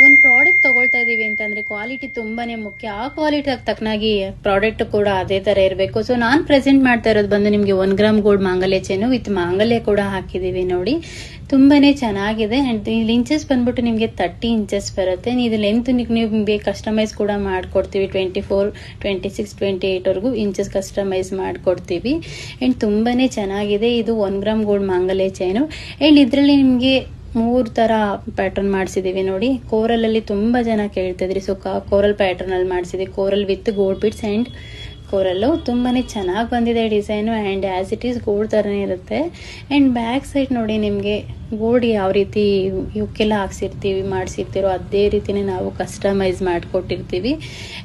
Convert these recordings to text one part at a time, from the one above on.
ಒಂದು ಪ್ರಾಡಕ್ಟ್ ತಗೊಳ್ತಾ ಇದೀವಿ ಅಂತಂದ್ರೆ ಕ್ವಾಲಿಟಿ ತುಂಬಾನೇ ಮುಖ್ಯ. ಆ ಕ್ವಾಲಿಟಿ ತಕ್ಕನಾಗಿ ಪ್ರಾಡಕ್ಟ್ ಕೂಡ ಅದೇ ತರ ಇರಬೇಕು. ಸೊ ನಾನು ಪ್ರೆಸೆಂಟ್ ಮಾಡ್ತಾ ಇರೋದು ಬಂದು ನಿಮ್ಗೆ 1 ಗ್ರಾಮ್ ಗೋಲ್ಡ್ ಮಾಂಗಲ್ಯ ಚೈನು ವಿತ್ ಮಾಂಗಲ್ಯ ಕೂಡ ಹಾಕಿದೀವಿ ನೋಡಿ. ತುಂಬಾನೇ ಚೆನ್ನಾಗಿದೆ. ಅಂಡ್ ಇಲ್ಲಿ ಇಂಚಸ್ ಬಂದ್ಬಿಟ್ಟು ನಿಮ್ಗೆ 30 ಇಂಚಸ್ ಬರುತ್ತೆ. ಇದು ಲೆಂತ್ ನಿಮ್ಗೆ ಕಸ್ಟಮೈಸ್ ಕೂಡ ಮಾಡ್ಕೊಡ್ತೀವಿ. 24, 26, 28 ವರೆಗೂ ಇಂಚಸ್ ಕಸ್ಟಮೈಸ್ ಮಾಡ್ಕೊಡ್ತೀವಿ. ಅಂಡ್ ತುಂಬಾನೇ ಚೆನ್ನಾಗಿದೆ. ಇದು 1 ಗ್ರಾಮ್ ಗೋಲ್ಡ್ ಮಾಂಗಲ್ಯ ಚೈನು. ಅಂಡ್ ಇದ್ರಲ್ಲಿ ನಿಮ್ಗೆ 3 ತರ ಪ್ಯಾಟರ್ನ್ ಮಾಡಿಸಿದೀವಿ ನೋಡಿ. ಕೋರಲ್ ಅಲ್ಲಿ ತುಂಬಾ ಜನ ಕೇಳ್ತಿದ್ರಿ, ಸೊ ಕೋರಲ್ ಪ್ಯಾಟರ್ನ್ ಅಲ್ಲಿ ಮಾಡಿಸಿದ್ವಿ. Coral with gold bits and coral ತುಂಬಾನೇ ಚೆನ್ನಾಗಿ ಬಂದಿದೆ design. And as it is gold ತರನೇ ಇರುತ್ತೆ. ಅಂಡ್ ಬ್ಯಾಕ್ ಸೈಡ್ ನೋಡಿ, ನಿಮ್ಗೆ ಗೋಲ್ಡ್ ಯಾವ ರೀತಿ ಇವಕ್ಕೆಲ್ಲ ಹಾಕ್ಸಿರ್ತೀವಿ ಮಾಡಿಸಿರ್ತೀರೋ ಅದೇ ರೀತಿನೇ ನಾವು ಕಸ್ಟಮೈಸ್ ಮಾಡಿಕೊಟ್ಟಿರ್ತೀವಿ.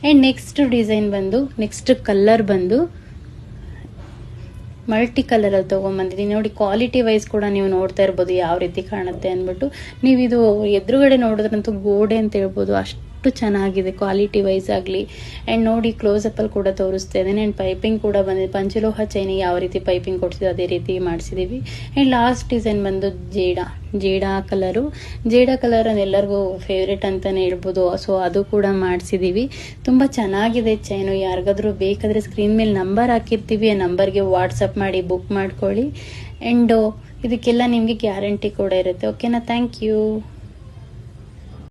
ಅಂಡ್ ನೆಕ್ಸ್ಟ್ ಡಿಸೈನ್ ಬಂದು, ನೆಕ್ಸ್ಟ್ ಕಲರ್ ಬಂದು ಮಲ್ಟಿ ಕಲರ್ ಅಲ್ಲಿ ತಗೊಂಡ್ಬಂದಿದ್ದೀನಿ ನೋಡಿ. ಕ್ವಾಲಿಟಿ ವೈಸ್ ಕೂಡ ನೀವು ನೋಡ್ತಾ ಇರ್ಬೋದು ಯಾವ ರೀತಿ ಕಾಣುತ್ತೆ ಅಂದ್ಬಿಟ್ಟು. ನೀವು ಇದು ಎದುರುಗಡೆ ನೋಡಿದ್ರಂತೂ ಗೋಡೆ ಅಂತ ಹೇಳ್ಬೋದು, ಅಷ್ಟು ಚೆನ್ನಾಗಿದೆ ಕ್ವಾಲಿಟಿ ವೈಸ್ ಆಗಲಿ. ಆ್ಯಂಡ್ ನೋಡಿ ಕ್ಲೋಸ್ ಅಪ್ ಅಲ್ಲಿ ಕೂಡ ತೋರಿಸ್ತಾ ಇದ್ದೇನೆ. ಆ್ಯಂಡ್ ಪೈಪಿಂಗ್ ಕೂಡ ಬಂದಿದೆ. ಪಂಚಲೋಹ ಚೈನಿಗೆ ಯಾವ ರೀತಿ ಪೈಪಿಂಗ್ ಕೊಡ್ತಿದ್ದೆ ಅದೇ ರೀತಿ ಮಾಡಿಸಿದೀವಿ. ಆ್ಯಂಡ್ ಲಾಸ್ಟ್ ಡಿಸೈನ್ ಬಂದು ಜೇಡಾ ಕಲರು. ಜೇಡಾ ಕಲರ್ ಎಲ್ಲರಿಗೂ ಫೇವ್ರೇಟ್ ಅಂತಾನೆ ಹೇಳ್ಬೋದು. ಸೊ ಅದು ಕೂಡ ಮಾಡಿಸಿದೀವಿ. ತುಂಬಾ ಚೆನ್ನಾಗಿದೆ ಚೈನು. ಯಾರಿಗಾದ್ರೂ ಬೇಕಾದ್ರೆ ಸ್ಕ್ರೀನ್ ಮೇಲೆ ನಂಬರ್ ಹಾಕಿರ್ತೀವಿ, ಆ ನಂಬರ್ಗೆ ವಾಟ್ಸಪ್ ಮಾಡಿ ಬುಕ್ ಮಾಡ್ಕೊಳ್ಳಿ. ಆ್ಯಂಡ್ ಇದಕ್ಕೆಲ್ಲ ನಿಮಗೆ ಗ್ಯಾರಂಟಿ ಕೂಡ ಇರುತ್ತೆ. ಓಕೆನಾ? Thank you.